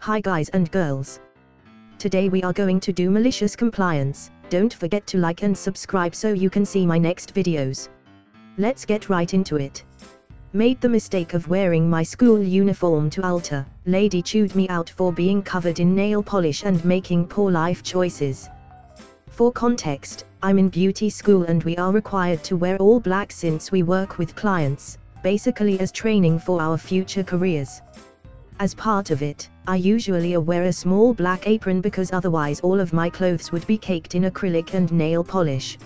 Hi guys and girls. Today we are going to do malicious compliance. Don't forget to like and subscribe so you can see my next videos. Let's get right into it. Made the mistake of wearing my school uniform to altar. Lady chewed me out for being covered in nail polish and making poor life choices. For context, I'm in beauty school and we are required to wear all black since we work with clients, basically as training for our future careers. As part of it, I usually wear a small black apron because otherwise all of my clothes would be caked in acrylic and nail polish.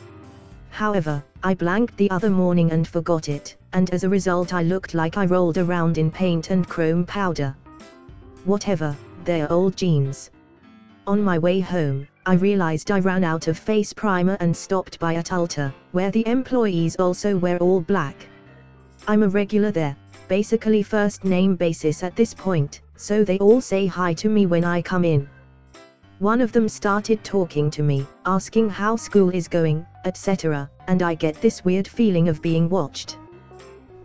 However, I blanked the other morning and forgot it, and as a result I looked like I rolled around in paint and chrome powder. Whatever, they're old jeans. On my way home, I realized I ran out of face primer and stopped by at Ulta, where the employees also wear all black. I'm a regular there, basically first name basis at this point, so they all say hi to me when I come in. One of them started talking to me, asking how school is going, etc., and I get this weird feeling of being watched.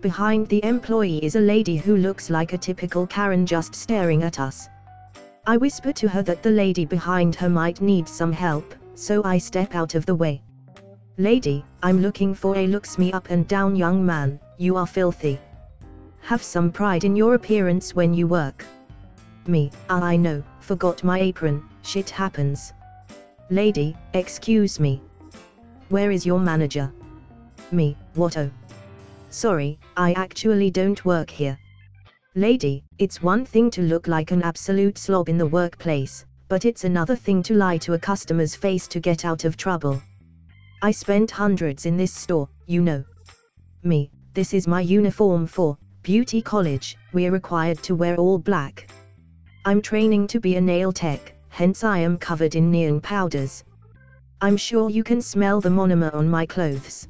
Behind the employee is a lady who looks like a typical Karen just staring at us. I whisper to her that the lady behind her might need some help, so I step out of the way. Lady, I'm looking for a looks me up and down young man, you are filthy. Have some pride in your appearance when you work. Me, I know, forgot my apron, shit happens. Lady, excuse me. Where is your manager? Me, what oh? Sorry, I actually don't work here. Lady, it's one thing to look like an absolute slob in the workplace, but it's another thing to lie to a customer's face to get out of trouble. I spent hundreds in this store, you know. Me, this is my uniform for beauty college, we're required to wear all black. I'm training to be a nail tech, hence I am covered in neon powders. I'm sure you can smell the monomer on my clothes.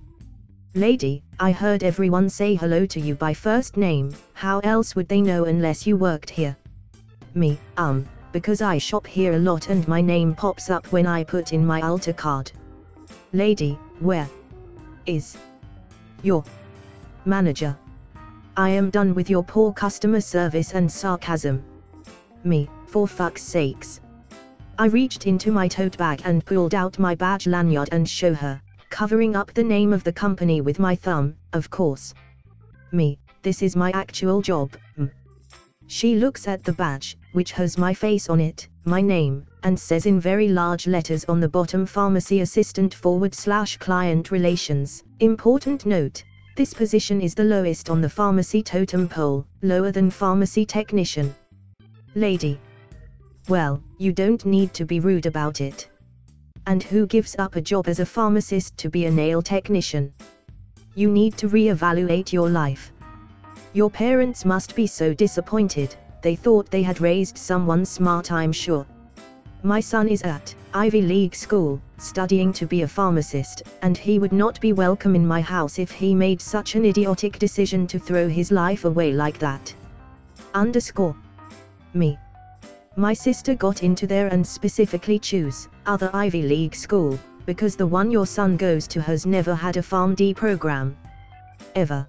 Lady, I heard everyone say hello to you by first name, how else would they know unless you worked here? Me, because I shop here a lot and my name pops up when I put in my Ulta card. Lady, where is your manager? I am done with your poor customer service and sarcasm. Me, for fuck's sakes. I reached into my tote bag and pulled out my badge lanyard and show her, covering up the name of the company with my thumb, of course. Me, this is my actual job. She looks at the badge, which has my face on it, my name, and says in very large letters on the bottom pharmacy assistant / client relations. Important note. This position is the lowest on the pharmacy totem pole, lower than pharmacy technician. Lady. Well, you don't need to be rude about it. And who gives up a job as a pharmacist to be a nail technician? You need to reevaluate your life. Your parents must be so disappointed, they thought they had raised someone smart, I'm sure. My son is at Ivy League school, studying to be a pharmacist, and he would not be welcome in my house if he made such an idiotic decision to throw his life away like that. Me. My sister got into there and specifically choose other Ivy League school, because the one your son goes to has never had a PharmD program. Ever.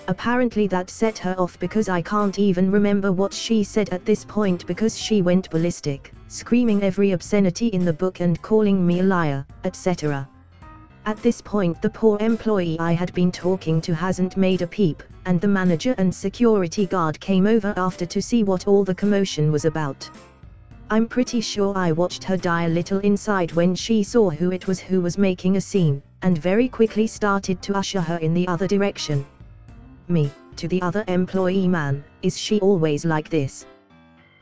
Apparently that set her off because I can't even remember what she said at this point because she went ballistic, screaming every obscenity in the book and calling me a liar, etc. At this point the poor employee I had been talking to hasn't made a peep, and the manager and security guard came over after to see what all the commotion was about. I'm pretty sure I watched her die a little inside when she saw who it was who was making a scene, and very quickly started to usher her in the other direction. Me, to the other employee man, is she always like this?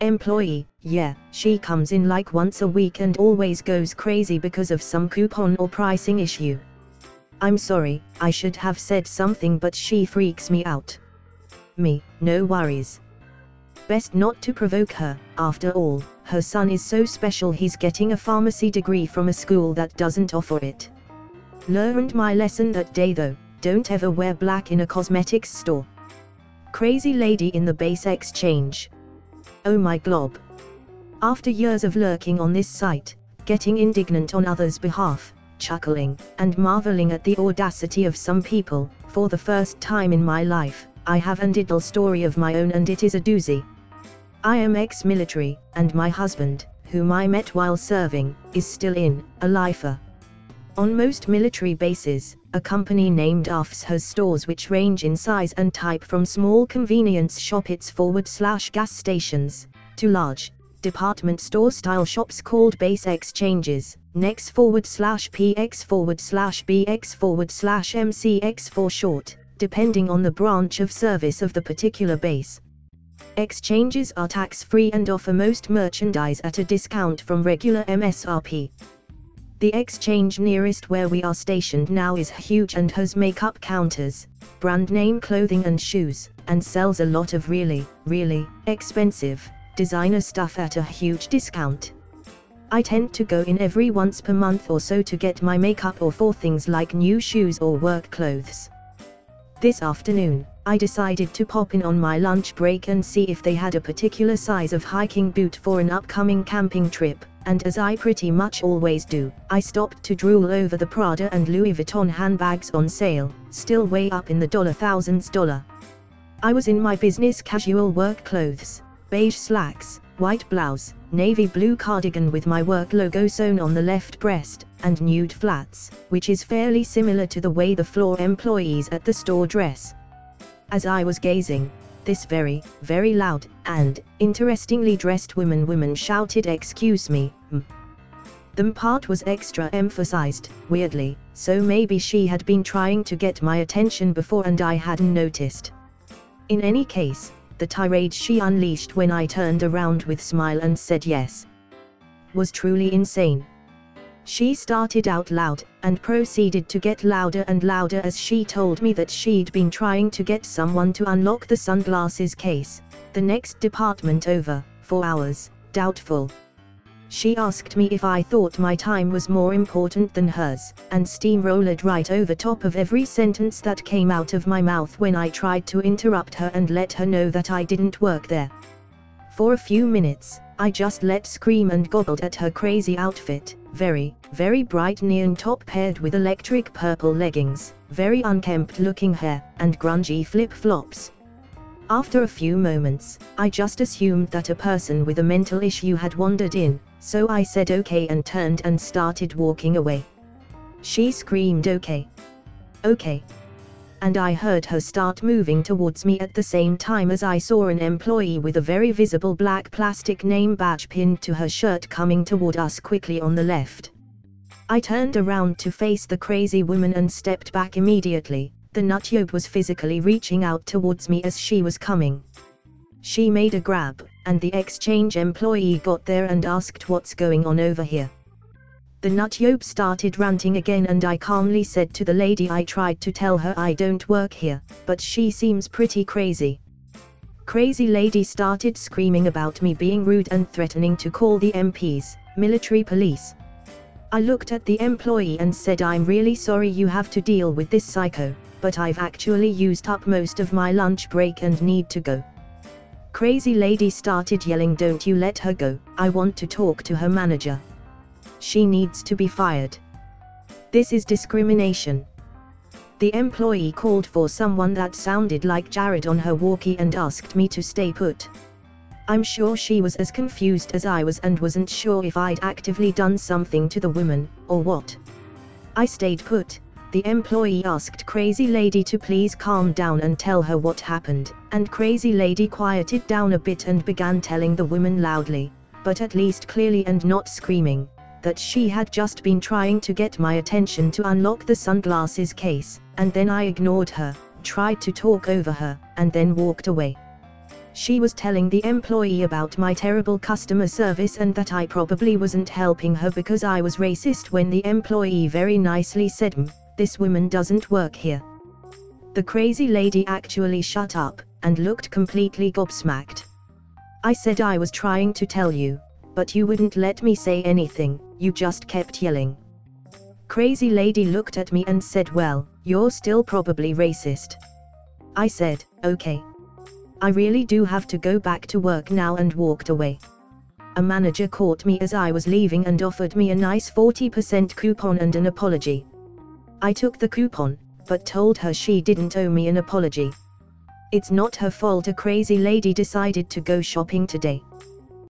Employee, yeah, she comes in like once a week and always goes crazy because of some coupon or pricing issue. I'm sorry, I should have said something but she freaks me out. Me, no worries. Best not to provoke her, after all, her son is so special he's getting a pharmacy degree from a school that doesn't offer it. Learned my lesson that day though. Don't ever wear black in a cosmetics store. Crazy lady in the base exchange. Oh my glob. After years of lurking on this site, getting indignant on others' behalf, chuckling, and marveling at the audacity of some people, for the first time in my life, I have a little story of my own and it is a doozy. I am ex-military, and my husband, whom I met while serving, is still in a lifer. On most military bases, a company named UFS has stores which range in size and type from small convenience shops/gas stations, to large, department store style shops called base exchanges, thnx/px/bx/mcx for short, depending on the branch of service of the particular base. Exchanges are tax-free and offer most merchandise at a discount from regular MSRP. The exchange nearest where we are stationed now is huge and has makeup counters, brand name clothing and shoes, and sells a lot of really expensive designer stuff at a huge discount. I tend to go in every once per month or so to get my makeup or for things like new shoes or work clothes. This afternoon, I decided to pop in on my lunch break and see if they had a particular size of hiking boot for an upcoming camping trip, and as I pretty much always do, I stopped to drool over the Prada and Louis Vuitton handbags on sale, still way up in the thousands. I was in my business casual work clothes, beige slacks, white blouse, navy blue cardigan with my work logo sewn on the left breast, and nude flats, which is fairly similar to the way the floor employees at the store dress. As I was gazing, this very loud, and interestingly dressed woman shouted, "Excuse me, m." The part was extra emphasized, weirdly, so maybe she had been trying to get my attention before and I hadn't noticed. In any case, the tirade she unleashed when I turned around with smile and said yes was truly insane. She started out loud, and proceeded to get louder and louder as she told me that she'd been trying to get someone to unlock the sunglasses case, the next department over, for hours, doubtful. She asked me if I thought my time was more important than hers, and steamrolled right over top of every sentence that came out of my mouth when I tried to interrupt her and let her know that I didn't work there. For a few minutes, I just let scream and gobbled at her crazy outfit, very bright neon top paired with electric purple leggings, very unkempt looking hair, and grungy flip-flops. After a few moments, I just assumed that a person with a mental issue had wandered in, so I said okay and turned and started walking away. She screamed okay, and I heard her start moving towards me at the same time as I saw an employee with a very visible black plastic name badge pinned to her shirt coming toward us quickly on the left. I turned around to face the crazy woman and stepped back immediately. The nutjob was physically reaching out towards me as she was coming. She made a grab, and the exchange employee got there and asked, "What's going on over here?" The nutjob started ranting again and I calmly said to the lady I tried to tell her I don't work here, but she seems pretty crazy. Crazy lady started screaming about me being rude and threatening to call the MPs, military police. I looked at the employee and said, "I'm really sorry you have to deal with this psycho, but I've actually used up most of my lunch break and need to go." Crazy lady started yelling, "Don't you let her go, I want to talk to her manager. She needs to be fired. This is discrimination." The employee called for someone that sounded like Jared on her walkie and asked me to stay put. I'm sure she was as confused as I was and wasn't sure if I'd actively done something to the woman, or what. I stayed put. The employee asked crazy lady to please calm down and tell her what happened, and crazy lady quieted down a bit and began telling the woman loudly, but at least clearly and not screaming, that she had just been trying to get my attention to unlock the sunglasses case, and then I ignored her, tried to talk over her, and then walked away. She was telling the employee about my terrible customer service and that I probably wasn't helping her because I was racist when the employee very nicely said, "This woman doesn't work here." The crazy lady actually shut up, and looked completely gobsmacked. I said I was trying to tell you, but you wouldn't let me say anything, you just kept yelling. Crazy lady looked at me and said, "Well, you're still probably racist." I said, "Okay. I really do have to go back to work now," and walked away. A manager caught me as I was leaving and offered me a nice 40% coupon and an apology. I took the coupon, but told her she didn't owe me an apology. It's not her fault a crazy lady decided to go shopping today.